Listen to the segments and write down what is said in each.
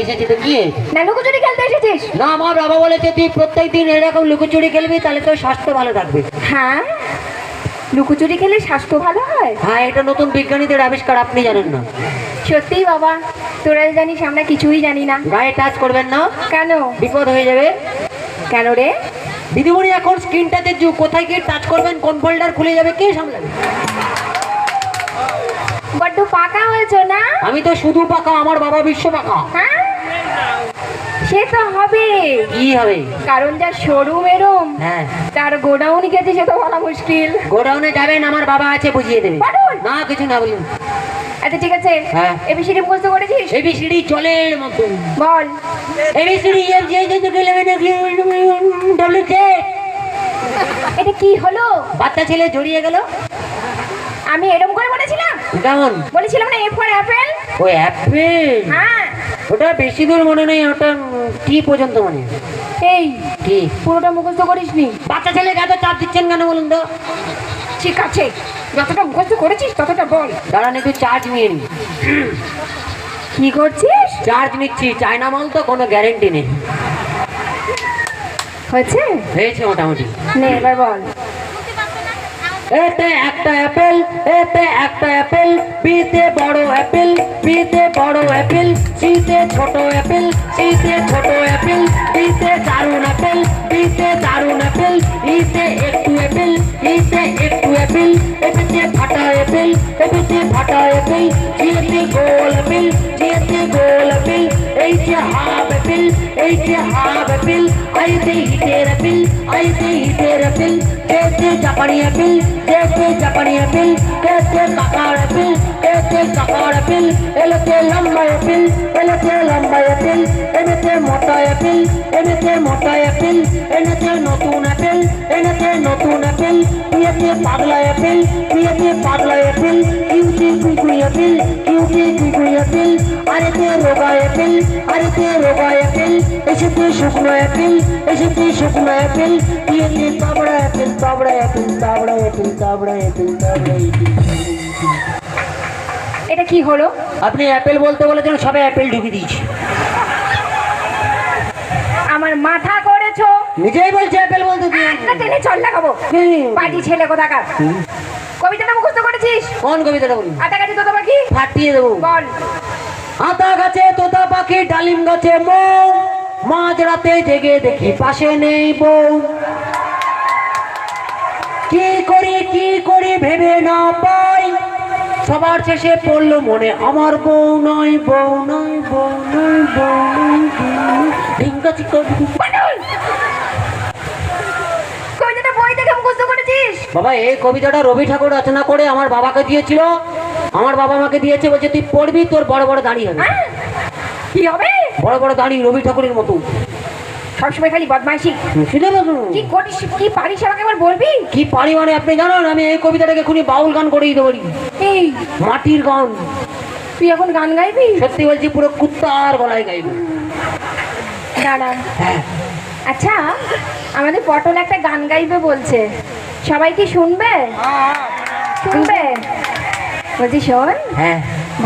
এসেছি তো কি হয়েছে? না লুকোচুরি খেলতে এসেছিস? না, আমার বাবা বলেছে তুই প্রত্যেকদিন এরকম লুকোচুরি খেলবি, তাহলে তোর স্বাস্থ্য ভালো থাকবে। হ্যাঁ, লুকোচুরি খেলে স্বাস্থ্য ভালো হয়? হ্যাঁ, এটা নতুন বিজ্ঞানীদের আবিষ্কার, আপনি জানেন না? সত্যিই বাবা, তোরা জানিস আমরা কিছুই জানি না। গায়ে টাচ করবেন না, কেন? বিপদ হয়ে যাবে। কেন রে? দিদিমণি, এখন স্ক্রিন টাচের যুগ, কোথায় গিয়ে টাচ করবেন, কোন ফোল্ডার খুলে যাবে, কে সামলাবে? বড্ড পাকা হয়েছো না? আমি তো শুধু পাকা, আমার বাবা বিশ্ব পাকা। হ্যাঁ, সে তো হবে। কি হবে? কারণ যা শোরুম এরম, হ্যাঁ, তার গোডাউন গেছে সে তো বলা মুশকিল। গোডাউনে যাবেন, আমার বাবা আছে, বুঝিয়ে দেবে। পাগল! না, কিছু না বলুন। আচ্ছা ঠিক আছে, হ্যাঁ। এবিসিডি মুখস্থ করেছিস? এবিসিডি চলের মতো। বল। এবিসিডি এটা কি হলো? বাচ্চা ছেলে জড়িয়ে গেল। আমি এরকম করে বলেছিলাম? কেমন? বলেছিলাম না এ ফর অ্যাপেল? ও অ্যাপেল? হ্যাঁ। ওটা বেশি দূর মনে নেই, ওটা কি পর্যন্ত মনে? এই কি পুরোটা মুখস্থ করিসনি? বাচ্চা ছেলে এত চাপ দিচ্ছেন কেন বলুন তো? ঠিক আছে, যতটা মুখস্থ করেছিস ততটা বল। দাঁড়ান, একটু চার্জ নিয়ে নি। কি করছিস? চার্জ নিচ্ছি, চায়না মাল তো, কোনো গ্যারেন্টি নেই। হয়েছে? হয়েছে মোটামুটি। নে এবার বল। এতে একটা অ্যাপেল, এতে একটা অ্যাপেল, বিতে বড় অ্যাপেল, বিতে বড় অ্যাপেল, সিতে ছোট অ্যাপেল, সিতে ছোট অ্যাপেল, বিতে দারুণ অ্যাপেল, বিতে দারুণ অ্যাপেল, ইতে একটু অ্যাপেল, ইতে একটু অ্যাপেল, এতে ফাটা অ্যাপেল, এতে ফাটা অ্যাপেল, জিতে গোল অ্যাপেল, জিতে গোল অ্যাপেল, এই যে হাফ অ্যাপেল, এই যে হাফ অ্যাপেল, আইতে হিটের অ্যাপেল, আইতে হিটের অ্যাপেল, এতে জাপানি অ্যাপেল, এতে জাপানি অ্যাপেল, এতে কাকার অ্যাপেল, এতে কাকার অ্যাপেল, এতে লম্বা অ্যাপেল, এতে লম্বা অ্যাপেল, এতে মোটা অ্যাপেল, এতে মোটা অ্যাপেল, এতে নতুন অ্যাপেল, এতে নতুন অ্যাপেল, এতে পাগলা অ্যাপেল, এতে পাগলা অ্যাপেল, কিউটি কুইকুই অ্যাপেল, কিউটি কুইকুই অ্যাপেল, আর এতে রোগা অ্যাপেল, আর এতে রোগা অ্যাপেল, এসেতে শুকনো অ্যাপেল, এসেতে শুকনো অ্যাপেল, এতে তাবড়া অ্যাপেল, তাবড়া অ্যাপেল, তাবড়া অ্যাপেল, তাবড়া অ্যাপেল, তাবড়া অ্যাপেল। এটা কি হলো? আপনি অ্যাপেল বলতে বলেছেন, সবাই অ্যাপেল ঢুকিয়ে দিয়েছে। আমার মাথা করেছো। নিজেই বলছে অ্যাপেল বলতে দিয়ে। একটা টেনে চল লাগাবো। পাটি ছেলে কোথাকার। কবিতাটা মুখস্থ করেছিস? কোন কবিতাটা বলুন? আটা গাছে তোতা পাখি? ফাটিয়ে দেবো। বল। আতা গাছে তোতা পাখি, ডালিম গাছে মৌ, মাঝ রাতে জেগে দেখি পাশে নেই বউ, কি করি ভেবে না পাই, সবার শেষে পড়লো মনে আমার বউ নয়, বউ নয়, বউ নয়, বউ নয়, ঢিঙ্গাচি করি। কবিতাটা বই থেকে মুখস্থ করেছিস? বাবা, এই কবিতাটা রবি ঠাকুর রচনা করে আমার বাবাকে দিয়েছিল, আমার বাবা আমাকে দিয়েছে, বলছে তুই পড়বি, তোর বড় বড় দাড়ি হবে। হ্যাঁ? কি হবে? বড় বড় দাড়ি, রবি ঠাকুরের মতো। সবসময় খালি বদমাইশি। কি করিস, কি পারিস আমাকে একবার বলবি? কি পারি মানে আপনি জানেন, আমি এই কবিতাটাকে এখনই বাউল গান করে দিতে পারি। এই মাটির গান। তুই এখন গান গাইবি? সত্যি বলছি, পুরো কুত্তার গলায় গাইব। দাঁড়া। হ্যাঁ। আচ্ছা, আমাদের পটল একটা গান গাইবে বলছে, সবাই কি শুনবে? শুনবে? বলছি শোন। হ্যাঁ।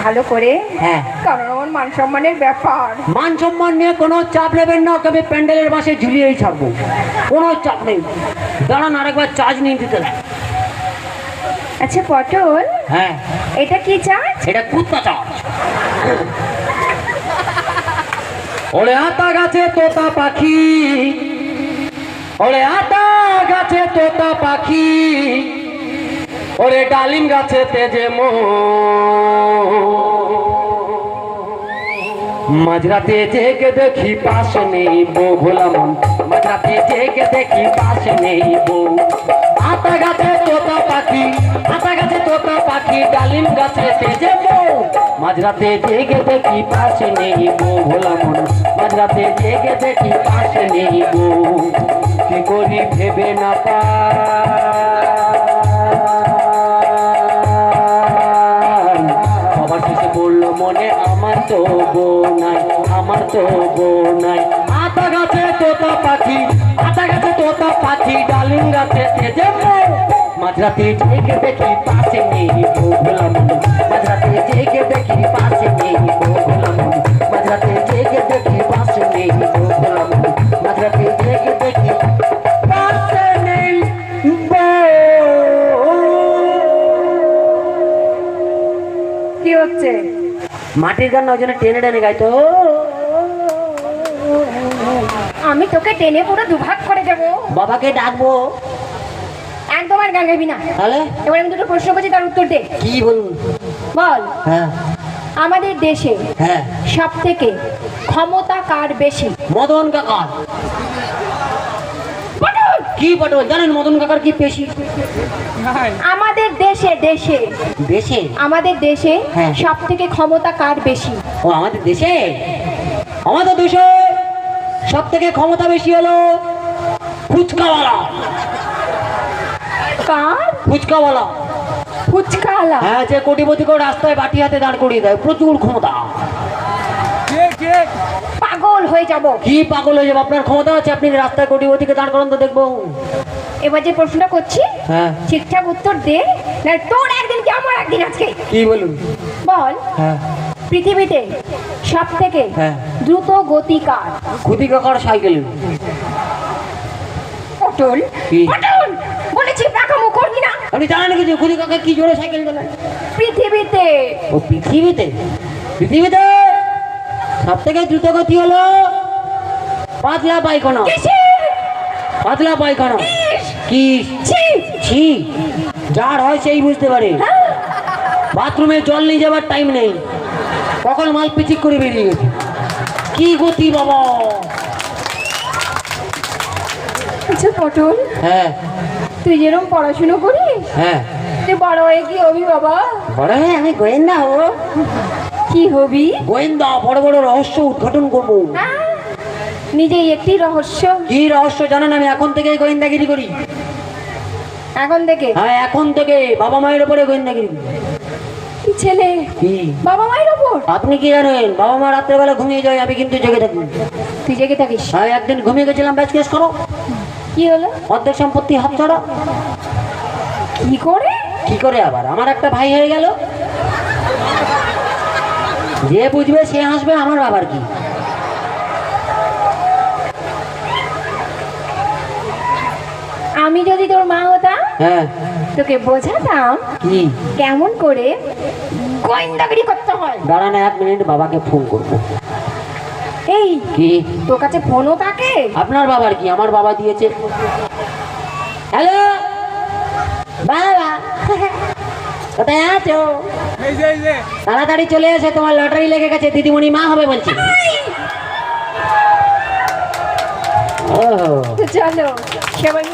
ভালো করে। হ্যাঁ। কারণ আমার মান সম্মানের ব্যাপার। মান সম্মান নিয়ে কোনো চাপ নেবেন না, তবে প্যান্ডেলের বাসে ঝুলিয়েই ছাড়বো, কোনো চাপ নেই। দাঁড়ান, আরেকবার চার্জ নিয়ে দিতে। আচ্ছা পটল, হ্যাঁ। এটা কি চার্জ? এটা কুত্তা চার্জ। ওরে আতা গাছে তোতা পাখি, ওরে আতা গাছে তোতা পাখি, ওরে ডালিম গাছে তেজে মো, মাঝরাতে জেগে দেখি পাশে নেই বউ, ভোলা মন, মাঝরাতে জেগে দেখি পাশে নেই বউ, আতা গাছে তোতা পাখি, আতা গাছে তোতা পাখি, ডালিম গাছে তেজে মো, মাঝরাতে জেগে দেখি পাশে নেই বউ, ভোলা মন, মাঝরাতে জেগে দেখি পাশে নেই বউ, কি করি ভেবে না পাই, সবার শেষে বললো মনে আমার তো বউ নাই, আমার তো বউ নাই, আতা গাছে তোতা পাখি, আতা গাছে তোতা পাখি, ডালিম গাছে তেজে মো, মাঝরাতে জেগে দেখি পাশে নেই বউ, ভোলা মন, মাঝরাতে জেগে দেখি পাশে নেই বউ, ভোলা মন, মাঝরাতে জেগে মাটির গান না, ওই জন্য টেনে টেনে গাইতো। আমি তোকে টেনে পুরো দুভাগ করে দেবো। বাবাকে ডাকবো। একদম আর গান গাইবি না। তাহলে এবার আমি দুটো প্রশ্ন করছি, তার উত্তর দে। কি বলুন? বল, হ্যাঁ আমাদের দেশে হ্যাঁ, সব থেকে ক্ষমতা কার বেশি? মদন কাকার। পটল! কি পটল? জানেন মদন কাকার কি পেশি? আমাদের দেশে দেশে? আমাদের দেশে হ্যাঁ। সব থেকে ক্ষমতা কার বেশি? ও আমাদের দেশে? আমাদের দেশে সব থেকে ক্ষমতা বেশি হলো ফুচকাওয়ালা। কার? ফুচকাওয়ালা। ফুচকাওয়ালা? হ্যাঁ, যে কোটিপতিকে রাস্তায় বাটি হাতে দাঁড় করিয়ে দেয়, প্রচুর ক্ষমতা। পাগল হয়ে যাব। কি পাগল হয়ে যাবে? আপনার ক্ষমতা আছে, আপনি রাস্তায় কোটিপতিকে দাঁড় করান তো দেখবো। এবার যে প্রশ্নটা করছি হ্যাঁ, ঠিকঠাক উত্তর দে, না তোর একদিন কি আমার একদিন আজকে। কি বলুন? বল, হ্যাঁ পৃথিবীতে সব থেকে হ্যাঁ, দ্রুত গতি কার? খুদি কাকার সাইকেল। পটল! কি? পটল! বলেছি পাকামো করবি না। আপনি জানেন নাকি যে খুদি কাকা কি জোরে সাইকেল চালায়? পৃথিবীতে। ও পৃথিবীতে? পৃথিবীতে সব থেকে দ্রুত গতি হলো পাতলা পায়খানা। পাতলা পায়খানা। কি? ছি, যার হয় সেই বুঝতে পারে। বাথরুমে জল নিয়ে যাবার টাইম নেই, কখন মাল পিচিক করে বেরিয়ে গেছে। কি গতি বাবা! আচ্ছা পটল, হ্যাঁ তুই যেরকম পড়াশুনো করিস, হ্যাঁ, তুই বড় হয়ে কি হবি বাবা? বড় হয়ে আমি গোয়েন্দা হবো। কি হবি? গোয়েন্দা, বড় বড় রহস্য উদ্ঘাটন করবো। হ্যাঁ, নিজেই একটি রহস্য। কি রহস্য জানেন? আমি এখন থেকে গোয়েন্দাগিরি করি। এখন থেকে? হ্যাঁ, এখন থেকে বাবা মায়ের উপরে গোয়েন্দাগিরি। কি ছেলে? কি? বাবা মায়ের ওপর? আপনি কি জানেন? বাবা মা রাত্রেবেলা ঘুমিয়ে যায়, আমি কিন্তু জেগে থাকি। তুই জেগে থাকিস? হ্যাঁ, একদিন ঘুমিয়ে গেছিলাম, ব্যাচ কেস করো। কি হলো? অর্ধেক সম্পত্তি হাত ছাড়া। কি করে? কি করে আবার? আমার একটা ভাই হয়ে গেল। যে বুঝবে সে হাসবে, আমার বাবার কি। আমি যদি তোর মা হতাম, হ্যাঁ, তোকে বোঝাতাম কি? কেমন করে গোয়েন্দাগিরি করতে হয়। দাঁড়ান 1 মিনিট, বাবাকে ফোন করবো। এই, কি? তোর কাছে ফোনও থাকে? আপনার বাবার কি? আমার বাবা দিয়েছে। হ্যালো বাবা, কোথায় আছো? তাড়াতাড়ি চলে এসে, তোমার লটারি লেগে গেছে, দিদিমণি মা হবে বলছি। ও তো চলো সবাই